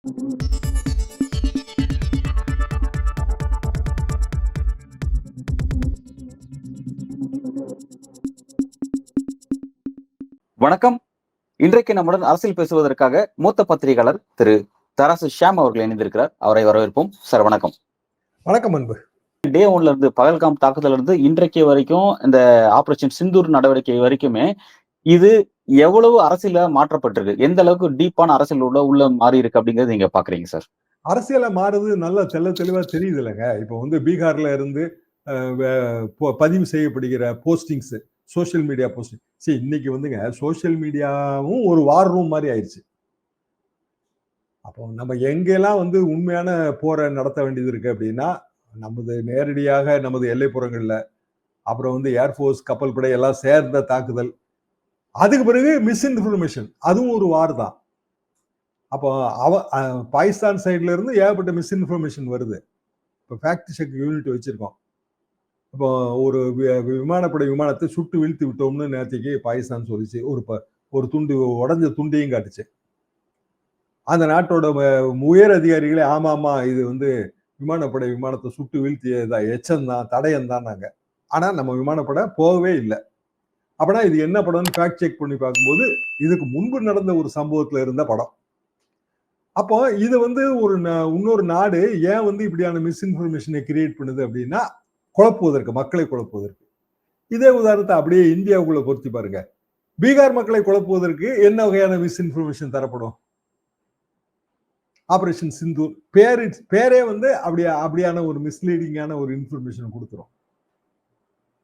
வணக்கம். இன்றைக்கு நம்முடன் அரசியல் பேசுவதற்காக மூத்த பத்திரிகையாளர் திரு தராசு ஷியாம் அவர்கள் இணைந்திருக்கிறார். அவரை வரவேற்போம். சார் வணக்கம். வணக்கம் அன்பு. டே 1ல இருந்து பகல்காம் தாக்குதல்ல இருந்து இன்றைக்கு வரைக்கும் இந்த ஆபரேஷன் சிந்தூர் நடவடிக்கை வரைக்குமே இது எவ்வளவு அரசியலா மாற்றப்பட்டிருக்கு? எந்த அளவுக்கு டீப்பான அரசியல் உள்ள மாறி இருக்கு அப்படிங்கறது நீங்க பாக்குறீங்க சார்? அரசியல மாறுது நல்லா தெளிவா தெரியுது இல்லைங்க. இப்போ வந்து பீகார்ல இருந்து பதிவு செய்யப்படுகிற போஸ்டிங்ஸ், சோசியல் மீடியா போஸ்டிங். சரி, இன்னைக்கு வந்துங்க சோசியல் மீடியாவும் ஒரு வார் ரூம் மாதிரி ஆயிடுச்சு. அப்போ நம்ம எங்கெல்லாம் வந்து உண்மையான போரை நடத்த வேண்டியது இருக்கு அப்படின்னா, நமது நேரடியாக நமது எல்லைப்புறங்கள்ல, அப்புறம் வந்து ஏர்ஃபோர்ஸ் கப்பல் படை எல்லாம் சேர்ந்த தாக்குதல், அதுக்கு பிறகு மிஸ்இன்ஃபர்மேஷன், அதுவும் ஒரு வார் தான். அப்போ பாகிஸ்தான் சைட்ல இருந்து ஏகப்பட்ட மிஸ்இன்ஃபர்மேஷன் வருது. இப்போ ஃபேக்ட் செக் யூனிட் வச்சிருக்கோம். இப்போ ஒரு விமானப்படை விமானத்தை சுட்டு வீழ்த்தி விட்டோம்னு நேற்றுக்கு பாகிஸ்தான் சொல்லிச்சு. ஒரு துண்டு உடஞ்ச துண்டையும் காட்டுச்சு. அந்த நாட்டோட உயர் அதிகாரிகளே ஆமாமா இது வந்து விமானப்படை விமானத்தை சுட்டு வீழ்த்தியதா எச்சம் தான், தடயம் தான் நாங்க. ஆனா நம்ம விமானப்படை போகவே இல்லை. அப்படின்னா இது என்ன படம்னு ஃபேக்ட் செக் பண்ணி பார்க்கும்போது இதுக்கு முன்பு நடந்த ஒரு சம்பவத்துல இருந்த படம். அப்போ இது வந்து இன்னொரு நாடு ஏன் வந்து இப்படியான மிஸ்இன்ஃபர்மேஷனை கிரியேட் பண்ணுது அப்படின்னா, குழப்புவதற்கு, மக்களை குழப்புவதற்கு. இதே உதாரணத்தை அப்படியே இந்தியாவுக்குள்ள பொருத்தி பாருங்க. பீகார் மக்களை குழப்புவதற்கு என்ன வகையான மிஸ்இன்ஃபர்மேஷன் தரப்படும்? ஆபரேஷன் சிந்தூர் பேரே வந்து அப்படியான ஒரு மிஸ்லீடிங்கான ஒரு இன்ஃபர்மேஷன் கொடுத்துரும்.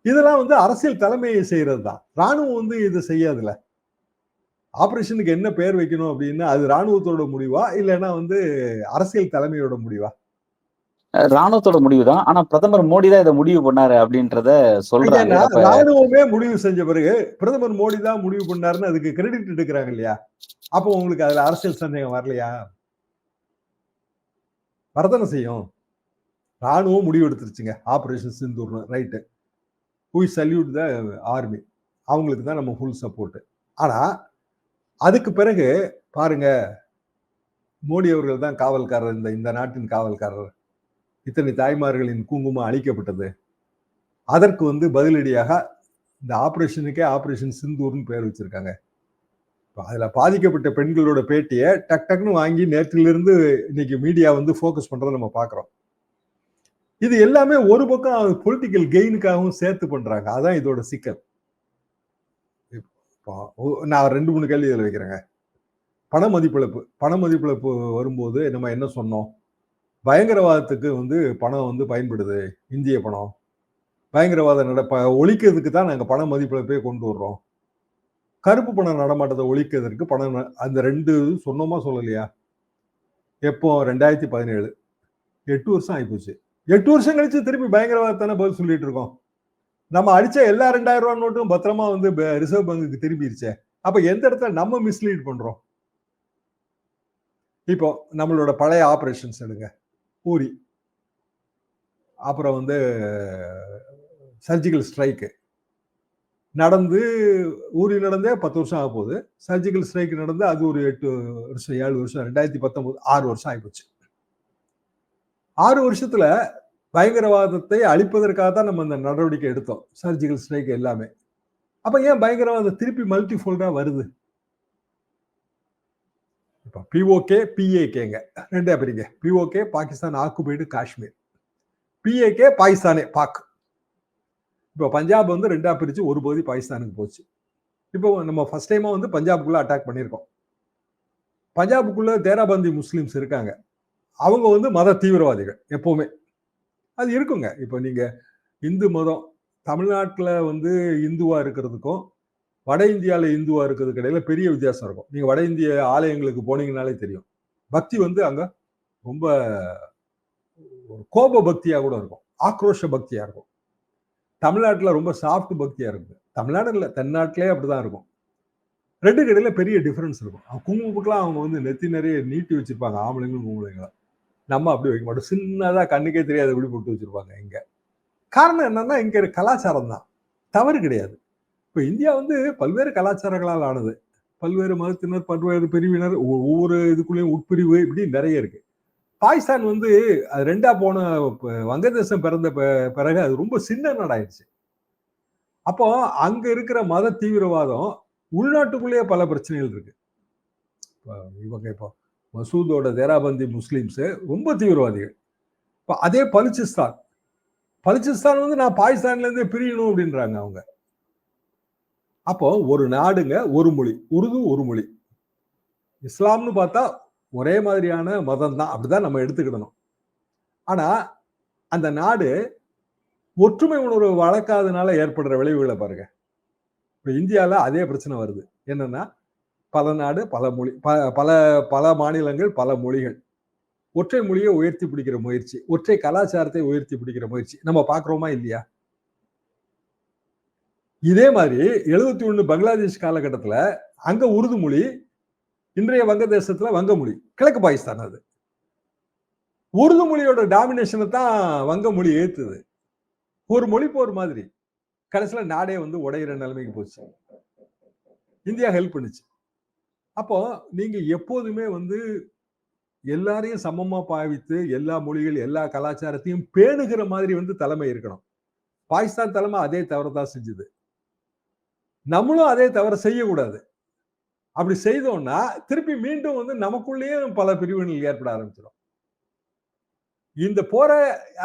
இதெல்லாம் வந்து அரசியல் தலைமையை செய்யறது தான். ராணுவம் வந்து இதை செய்யாதுல. ஆபரேஷனுக்கு என்ன பேர் வைக்கணும் அப்படின்னா அது ராணுவத்தோட முடிவா இல்லைன்னா வந்து அரசியல் தலைமையோட முடிவா? ராணுவத்தோட முடிவுதான். ஆனா பிரதமர் மோடி தான் இதை முடிவு பண்ணாரு அப்படின்றத சொல்றாங்க. ராணுவமே முடிவு செஞ்ச பிறகு பிரதமர் மோடி தான் முடிவு பண்ணாருன்னு அதுக்கு கிரெடிட் எடுக்கிறாங்க இல்லையா? அப்போ உங்களுக்கு அதுல அரசியல் சந்தேகம் வரலையா? வரதானே செய்யும். ராணுவம் முடிவு எடுத்துருச்சுங்க ஆபரேஷன் சிந்தூர்னு, right. we salute the army. அவங்களுக்கு தான் நம்ம ஃபுல் சப்போர்ட். ஆனா அதுக்கு பிறகு பாருங்க, மோடி அவர்கள் தான் காவல்காரர், இந்த நாட்டின் காவல்காரர். இத்தனை தாய்மார்களின் குங்குமம் அழிக்கப்பட்டது. அதற்கு வந்து பதிலடியாக இந்த ஆபரேஷனுக்கே ஆபரேஷன் சிந்தூர்னு பேர் வச்சிருக்காங்க. அதுல பாதிக்கப்பட்ட பெண்களோட பேட்டியை டக்குன்னு வாங்கி நேற்றிலிருந்து இன்னைக்கு மீடியா வந்து போக்கஸ் பண்றதை நம்ம பாக்குறோம். இது எல்லாமே ஒரு பக்கம் பொலிட்டிக்கல் கெயினுக்காகவும் சேர்த்து பண்றாங்க. அதான் இதோட சிக்கல். நான் 2-3 கேள்வி இதில் வைக்கிறேங்க. பண மதிப்பிழப்பு வரும்போது நம்ம என்ன சொன்னோம்? பயங்கரவாதத்துக்கு வந்து பணம் வந்து பயன்படுது, இந்திய பணம். பயங்கரவாத ஒழிக்கிறதுக்கு தான் நாங்க பண மதிப்பிழப்பே கொண்டு வர்றோம். கருப்பு பணம் நடமாட்டத்தை ஒழிக்கிறதுக்கு பணம், அந்த 2 சொன்னோமா சொல்லலையா? எப்போ? 2017. 8 வருஷம் ஆயிப்போச்சு. 8 வருஷம் கழிச்சு திருப்பி பயங்கரவாதத்தானே பதில் சொல்லிட்டு இருக்கோம். நம்ம அடிச்ச எல்லா 2000 ரூபாய் நோட்டும் பத்திரமா வந்து ரிசர்வ் பேங்குக்கு திரும்பிடுச்சே. அப்ப எந்த இடத்துல நம்ம மிஸ்லீட் பண்றோம்? இப்போ நம்மளோட பழைய ஆபரேஷன்ஸ் எடுங்க. ஊரி, அப்புறம் வந்து சர்ஜிக்கல் ஸ்ட்ரைக்கு நடந்து, ஊரி நடந்தே 10 வருஷம் ஆக போகுது. சர்ஜிக்கல் ஸ்ட்ரைக் நடந்து அது ஒரு 8 வருஷம் 7 வருஷம் 2019 6 வருஷம் ஆகிப்போச்சு. 6 வருஷத்துல பயங்கரவாதத்தை அழிப்பதற்காக தான் நம்ம இந்த நடவடிக்கை எடுத்தோம். சர்ஜிக்கல் ஸ்ட்ரைக் எல்லாமே. அப்ப ஏன் பயங்கரவாதம் திருப்பி மல்டிஃபோல்டா வருது? இப்ப பிஓகே, பிஏகேங்க 2 பிரிங்க. POK Pakistan occupied Kashmir, PAK பாகிஸ்தானே பாக். இப்போ பஞ்சாப் வந்து 2 பிரிச்சு ஒரு பகுதி பாகிஸ்தானுக்கு போச்சு. இப்போ நம்ம ஃபர்ஸ்ட் டைமா வந்து பஞ்சாபுக்குள்ள அட்டாக் பண்ணியிருக்கோம். பஞ்சாபுக்குள்ள தேராபந்தி முஸ்லிம்ஸ் இருக்காங்க. அவங்க வந்து மத தீவிரவாதிகள் எப்பவுமே. அது இருக்குங்க. இப்போ நீங்க இந்து மதம் தமிழ்நாட்டில் வந்து இந்துவா இருக்கிறதுக்கும் வட இந்தியாவில் இந்துவா இருக்கிறதுக்கு இடையில பெரிய வித்தியாசம் இருக்கும். நீங்க வட இந்திய ஆலயங்களுக்கு போனீங்கன்னாலே தெரியும். பக்தி வந்து அங்க ரொம்ப கோப பக்தியா கூட இருக்கும், ஆக்ரோஷ பக்தியா இருக்கும். தமிழ்நாட்டில் ரொம்ப சாஃப்ட் பக்தியா இருக்குது. தமிழ்நாடு இல்லை, தென்னாட்டிலே அப்படிதான் இருக்கும். 2க்கு இடையில பெரிய டிஃபரன்ஸ் இருக்கும். குங்குமப்புக்கெல்லாம் அவங்க வந்து நெத்தி நிறைய நீட்டி வச்சிருப்பாங்க, ஆம்பளைங்களும் பொம்பளைங்களும். நம்ம அப்படி வைக்க மாட்டோம். சின்னதா கண்ணுக்கே தெரியாது எப்படி போட்டு வச்சிருப்பாங்க இங்க. காரணம் என்னன்னா இங்க இருக்க கலாச்சாரம் தான், தவறு கிடையாது. இப்ப இந்தியா வந்து பல்வேறு கலாச்சாரங்களால் ஆனது. பல்வேறு மதத்தினர், பல்வேறு பிரிவினர், ஒவ்வொரு இதுக்குள்ளேயும் உட்பிரிவு இப்படி நிறைய இருக்கு. பாகிஸ்தான் வந்து அது 2ஆ போன வங்கதேசம் பிறந்த பிறகு அது ரொம்ப சின்ன நாடாயிருச்சு. அப்போ அங்க இருக்கிற மத தீவிரவாதம் உள்நாட்டுக்குள்ளேயே பல பிரச்சனைகள் இருக்கு. இவங்க இப்போ மசூதோட தேராபந்தி முஸ்லிம்ஸ் ரொம்ப தீவிரவாதிகள். இப்போ அதே பலுச்சிஸ்தான் வந்து நான் பாகிஸ்தான்ல இருந்து பிரியணும் அப்படின்றாங்க அவங்க. அப்போ ஒரு நாடுங்க, ஒரு மொழி, உருது ஒரு மொழி. இஸ்லாம்னு பார்த்தா ஒரே மாதிரியான மதம் தான், அப்படிதான் நம்ம எடுத்துக்கிடணும். ஆனா அந்த நாடு ஒற்றுமை உணர்வு வளர்க்காதனால ஏற்படுற விளைவுகளை பாருங்க. இப்ப இந்தியால அதே பிரச்சனை வருது. என்னன்னா பல நாடு, பல மொழி, பல பல மாநிலங்கள், பல மொழிகள். ஒற்றை மொழியை உயர்த்தி பிடிக்கிற முயற்சி, ஒற்றை கலாச்சாரத்தை உயர்த்தி பிடிக்கிற முயற்சி நம்ம பாக்குறோமா இல்லையா? இதே மாதிரி 71 பங்களாதேஷ் காலகட்டத்துல அங்க உருது மொழி, இன்றைய வங்கதேசத்துல வங்க மொழி, கிழக்கு பாகிஸ்தான். அது உருது மொழியோட டாமினேஷனை தான் வங்க மொழி ஏத்துது. ஒரு மொழி போர் மாதிரி கடைசியில நாடே வந்து உடையிற நிலைமைக்கு போச்சு. இந்தியா ஹெல்ப் பண்ணுச்சு. அப்போ நீங்க எப்போதுமே வந்து எல்லாரையும் சமமா பாவித்து எல்லா மொழிகள், எல்லா கலாச்சாரத்தையும் பேணுகிற மாதிரி வந்து தலைமை இருக்கணும். பாகிஸ்தான் தலைமை அதே தவறதான் செஞ்சது. நம்மளும் அதே தவற செய்யக்கூடாது. அப்படி செய்தோம்னா திருப்பி மீண்டும் வந்து நமக்குள்ளேயே பல பிரிவினைகள் ஏற்பட ஆரம்பிச்சிடும். இந்த போர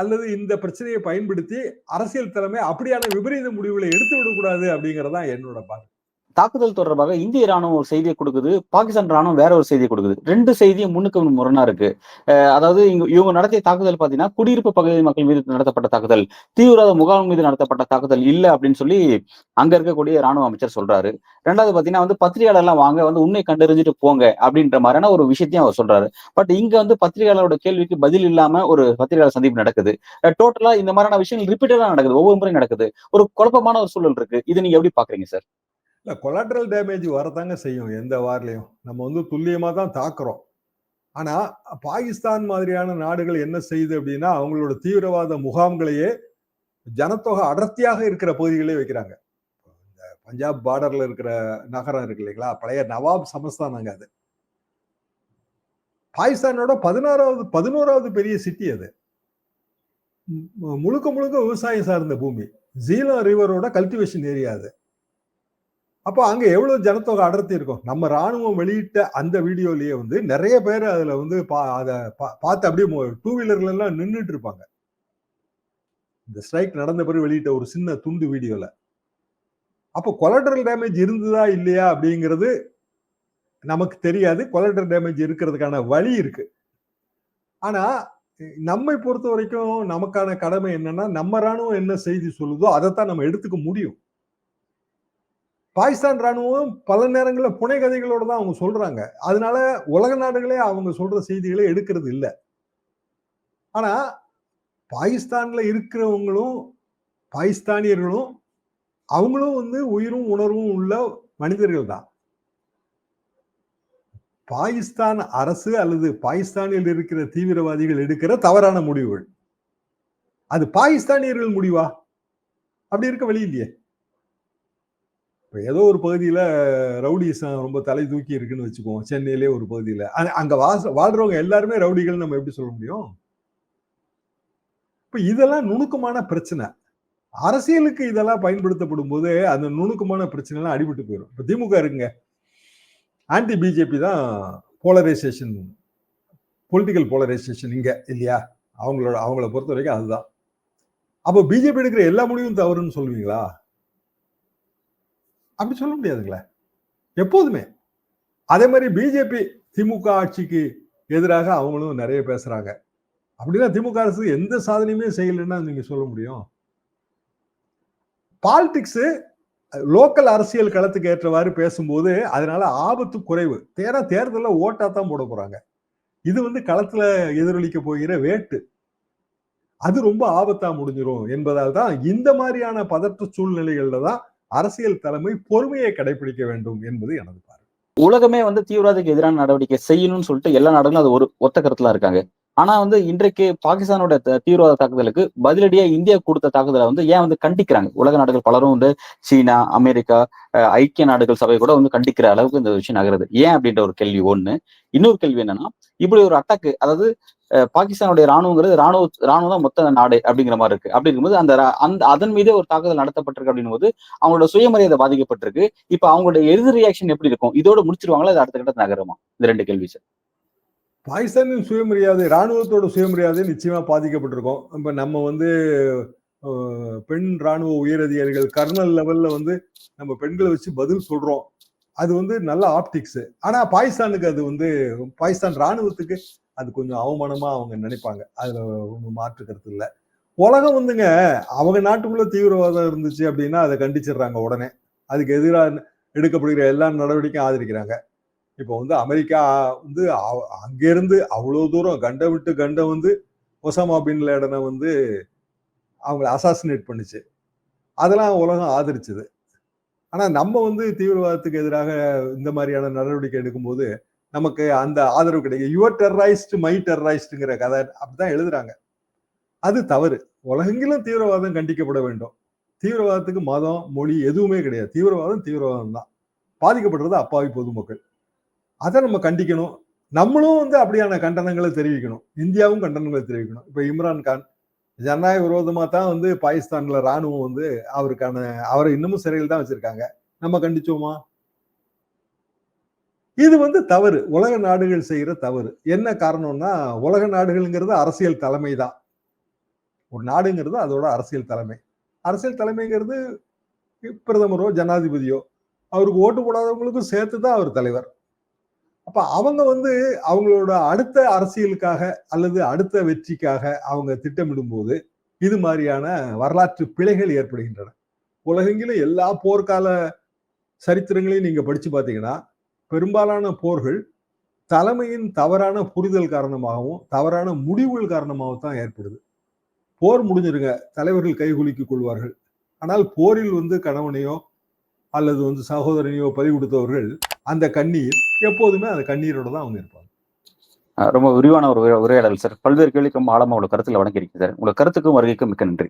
அல்லது இந்த பிரச்சனையை பயன்படுத்தி அரசியல் தலைமை அப்படியான விபரீத முடிவுகளை எடுத்து விடக்கூடாது அப்படிங்கறதான் என்னோட பார்வை. தாக்குதல் தொடர்பாக இந்திய ராணுவம் ஒரு செய்தியை கொடுக்குது, பாகிஸ்தான் ராணுவம் வேற ஒரு செய்தியை கொடுக்குது. 2 செய்தியும் முன்னுக்கு முரணா இருக்கு. அதாவது இவங்க நடத்திய தாக்குதல் பாத்தீங்கன்னா குடியிருப்பு பகுதி மக்கள் மீது நடத்தப்பட்ட தாக்குதல், தீவிரவாத முகாம் மீது நடத்தப்பட்ட தாக்குதல் இல்ல அப்படின்னு சொல்லி அங்க இருக்கக்கூடிய ராணுவ அமைச்சர் சொல்றாரு. 2வது பாத்தீங்கன்னா வந்து பத்திரிகையாளர்லாம் வாங்க வந்து உண்மை கண்டறிஞ்சிட்டு போங்க அப்படின்ற மாதிரியான ஒரு விஷயத்தையும் அவர் சொல்றாரு. பட் இங்க வந்து பத்திரிகையாளரோட கேள்விக்கு பதில் இல்லாம ஒரு பத்திரிகையாளர் சந்திப்பு நடக்குது. டோட்டலா இந்த மாதிரியான விஷயங்கள் ரிப்பீட்டடா நடக்குது, ஒவ்வொரு முறை நடக்குது. ஒரு குழப்பமான ஒரு சூழல் இருக்கு. இதை நீங்க எப்படி பாக்குறீங்க சார்? இல்ல, கொலாட்ரல் டேமேஜ் வரதாங்க செய்யும் எந்த வார்லயும். நம்ம வந்து துல்லியமா தான் தாக்குறோம். ஆனா பாகிஸ்தான் மாதிரியான நாடுகள் என்ன செய்யுது அப்படின்னா அவங்களோட தீவிரவாத முகாம்களையே ஜனத்தொகை அடர்த்தியாக இருக்கிற பகுதிகளே வைக்கிறாங்க. இந்த பஞ்சாப் பார்டர்ல இருக்கிற நகரம் இருக்கு இல்லைங்களா, பழைய நவாப் சமஸ்தானங்க. அது பாகிஸ்தானோட 11வது பெரிய சிட்டி. அது முழுக்க முழுக்க விவசாயம் சார்ந்த பூமி. ஜீலம் ரிவரோட கல்டிவேஷன் ஏரியா அது. அப்போ அங்க எவ்வளவு ஜனத்தொகை அடர்த்தி இருக்கும். நம்ம ராணுவம் வெளியிட்ட அந்த வீடியோலயே வந்து நிறைய பேர் அதுல வந்து அதை பார்த்து அப்படியே 2 வீலர்ல எல்லாம் நின்றுட்டு இருப்பாங்க. இந்த ஸ்ட்ரைக் நடந்த பிறகு வெளியிட்ட ஒரு சின்ன துண்டு வீடியோல. அப்போ கொலாட்ரல் டேமேஜ் இருந்ததா இல்லையா அப்படிங்கிறது நமக்கு தெரியாது. கொலாட்ரல் டேமேஜ் இருக்கிறதுக்கான வழி இருக்கு. ஆனா நம்மை பொறுத்த வரைக்கும் நமக்கான கடமை என்னன்னா, நம்ம ராணுவம் என்ன செய்தி சொல்லுதோ அதைத்தான் நம்ம எடுத்துக்க முடியும். பாகிஸ்தான் ராணுவம் பல நேரங்களில் புனை கதைகளோட தான் அவங்க சொல்றாங்க. அதனால உலக நாடுகளே அவங்க சொல்ற செய்திகளை எடுக்கிறது இல்லை. ஆனா பாகிஸ்தான்ல இருக்கிறவங்களும் பாகிஸ்தானியர்களும் அவங்களும் வந்து உயிரும் உணர்வும் உள்ள மனிதர்கள் தான். பாகிஸ்தான் அரசு அல்லது பாகிஸ்தானில் இருக்கிற தீவிரவாதிகள் எடுக்கிற தவறான முடிவுகள் அது பாகிஸ்தானியர்கள் முடிவா? அப்படி இருக்க வழி இல்லையே. ஏதோ ஒரு பகுதியில ரவுடிசம் ரொம்ப தலை தூக்கி இருக்குன்னு வச்சுக்குவோம். சென்னையிலே ஒரு பகுதியில அங்க வாழ்றவங்க எல்லாருமே ரவுடிகள் நம்ம எப்படி சொல்ல முடியும்? இப்ப இதெல்லாம் நுணுக்கமான பிரச்சனை. அரசியலுக்கு இதெல்லாம் பயன்படுத்தப்படும் போது அந்த நுணுக்கமான பிரச்சனை எல்லாம் அடிபட்டு போயிடும். இப்ப திமுக இருக்குங்க, ஆன்டி பிஜேபி தான் போலரைசேஷன், பொலிட்டிக்கல் போலரைசேஷன் இங்க இல்லையா? அவங்கள பொறுத்த வரைக்கும் அதுதான். அப்போ பிஜேபி எடுக்கிற எல்லா முடிவும் தவறுன்னு சொல்லுவீங்களா? அப்படி சொல்ல முடியாதுங்களே எப்போதுமே. அதே மாதிரி பிஜேபி திமுக ஆட்சிக்கு எதிராக அவங்களும் நிறைய பேசுறாங்க. அப்படின்னா திமுக அரசு எந்த சாதனையுமே செய்யலைன்னா நீங்க சொல்ல முடியும்? பாலிடிக்ஸ் லோக்கல் அரசியல் களத்துக்கு ஏற்றவாறு பேசும்போது அதனால ஆபத்து குறைவு. தேர்தலில் ஓட்டா தான் போட போறாங்க. இது வந்து களத்துல எதிரொலிக்க போகிற வேட்டு, அது ரொம்ப ஆபத்தா முடிஞ்சிடும் என்பதால் தான் இந்த மாதிரியான பதற்ற சூழ்நிலைகள்ல தான் அரசியல் தலைமை பொறுமையை கடைபிடிக்க வேண்டும் என்பது எனது பார்வை. உலகமே வந்து தீவிரவாதத்துக்கு எதிரான நடவடிக்கை செய்யணும்னு சொல்லிட்டு எல்லா நாடுகளும் அது ஒரு ஒத்த கருத்துல இருக்காங்க. ஆனா வந்து இன்றைக்கு பாகிஸ்தானோட தீவிரவாத தாக்குதலுக்கு பதிலடியா இந்தியா கொடுத்த தாக்குதலை வந்து ஏன் வந்து கண்டிக்கிறாங்க? உலக நாடுகள் பலரும் வந்து சீனா, அமெரிக்கா, ஐக்கிய நாடுகள் சபை கூட வந்து கண்டிக்கிற அளவுக்கு இந்த விஷயம் நகருது. ஏன் அப்படின்ற ஒரு கேள்வி ஒண்ணு. இன்னொரு கேள்வி என்னன்னா, இப்படி ஒரு அட்டாக்கு, அதாவது பாகிஸ்தானுடைய ராணுவங்கிறது ராணுவம் தான் மொத்த நாடு அப்படிங்கிற மாதிரி இருக்கு. அப்படி இருக்கும்போது அந்த அதன் மீதே ஒரு தாக்குதல் நடத்தப்பட்டிருக்கு அப்படின்னும் போது அவங்களோட சுயமரியாதை பாதிக்கப்பட்டிருக்கு. இப்ப அவங்களுடைய எதிர் ரியாக்ஷன் எப்படி இருக்கும்? இதோட முடிச்சிருவாங்களா? இது அடுத்த கட்டத்து நகருமா? இந்த 2 கேள்வி சார். பாகிஸ்தானின் சுயமரியாதை, ராணுவத்தோட சுயமரியாதை நிச்சயமா பாதிக்கப்பட்டிருக்கும். இப்ப நம்ம வந்து பெண் ராணுவ உயரதிகாரிகள் கர்னல் லெவல்ல வந்து நம்ம பெண்களை வச்சு பதில் சொல்றோம். அது வந்து நல்ல ஆப்டிக்ஸ். ஆனா பாகிஸ்தானுக்கு அது வந்து பாகிஸ்தான் ராணுவத்துக்கு அது கொஞ்சம் அவமானமா அவங்க நினைப்பாங்க. அதுல ஒன்றும் மாற்று கருத்து இல்லை. உலகம் வந்துங்க அவங்க நாட்டுக்குள்ள தீவிரவாதம் இருந்துச்சு அப்படின்னா அதை கண்டிச்சிடுறாங்க உடனே. அதுக்கு எதிராக எடுக்கப்படுகிற எல்லா நடவடிக்கையும் ஆதரிக்கிறாங்க. இப்போ வந்து அமெரிக்கா வந்து அங்கிருந்து அவ்வளவு தூரம் கண்ட விட்டு கண்டம் வந்து ஒசாமா பின் லேடனை வந்து அவங்களை அசாசினேட் பண்ணுச்சு. அதெல்லாம் உலகம் ஆதரிச்சது. ஆனா நம்ம வந்து தீவிரவாதத்துக்கு எதிராக இந்த மாதிரியான நடவடிக்கை எடுக்கும்போது நமக்கு அந்த ஆதரவு கிடைக்கும். யுவர் டெரரைஸ்ட் மை டெரரைஸ்ட்ங்கிற கதை அப்படிதான் எழுதுறாங்க. அது தவறு. உலகெங்கிலும் தீவிரவாதம் கண்டிக்கப்பட வேண்டும். தீவிரவாதத்துக்கு மதம், மொழி எதுவுமே கிடையாது. தீவிரவாதம் தீவிரவாதம் தான். பாதிக்கப்படுறது அப்பாவி பொதுமக்கள். அதை நம்ம கண்டிக்கணும். நம்மளும் வந்து அப்படியான கண்டனங்களை தெரிவிக்கணும். இந்தியாவும் கண்டனங்களை தெரிவிக்கணும். இப்ப இம்ரான் கான் ஜனநாயக விரோதமா தான் வந்து பாகிஸ்தான்ல ராணுவம் வந்து அவரை இன்னமும் சிறையில் தான் வச்சிருக்காங்க. நம்ம கண்டிச்சோமா? இது வந்து தவறு. உலக நாடுகள் செய்யற தவறு. என்ன காரணம்னா, உலக நாடுகள்ங்கிறது அரசியல் தலைமை தான். ஒரு நாடுங்கிறது அதோட அரசியல் தலைமை. அரசியல் தலைமைங்கிறது பிரதமரோ, ஜனாதிபதியோ, அவருக்கு ஓட்டு போடாதவங்களுக்கும் சேர்த்து தான் அவர் தலைவர். அப்ப அவங்க வந்து அவங்களோட அடுத்த அரசியலுக்காக அல்லது அடுத்த வெற்றிக்காக அவங்க திட்டமிடும்போது இது மாதிரியான வரலாற்று பிழைகள் ஏற்படுகின்றன. உலகெங்கிலும் எல்லா போர்க்கால சரித்திரங்களையும் நீங்க படிச்சு பார்த்தீங்கன்னா, பெரும்பாலான போர்கள் தலைமையின் தவறான புரிதல் காரணமாகவும், தவறான முடிவுகள் காரணமாகவும் தான் ஏற்படுது. போர் முடிஞ்சிருங்க. தலைவர்கள் கைகுலுக்கிக் கொள்வார்கள். ஆனால் போரில் வந்து கணவனையோ அல்லது வந்து சகோதரனையோ பறி கொடுத்தவர்கள் அந்த கண்ணீர் எப்போதுமே அந்த கண்ணீரோட தான் அவங்க இருப்பாங்க. ரொம்ப விரிவான ஒரு உரையாடல் சார். பல்வேறு கேள்விக்கு ரொம்ப ஆழமா உள்ள கருத்துல வழங்கியிருக்கீங்க சார். உங்க கருத்துக்கும் வருகைக்கும் மிக்க நன்றி.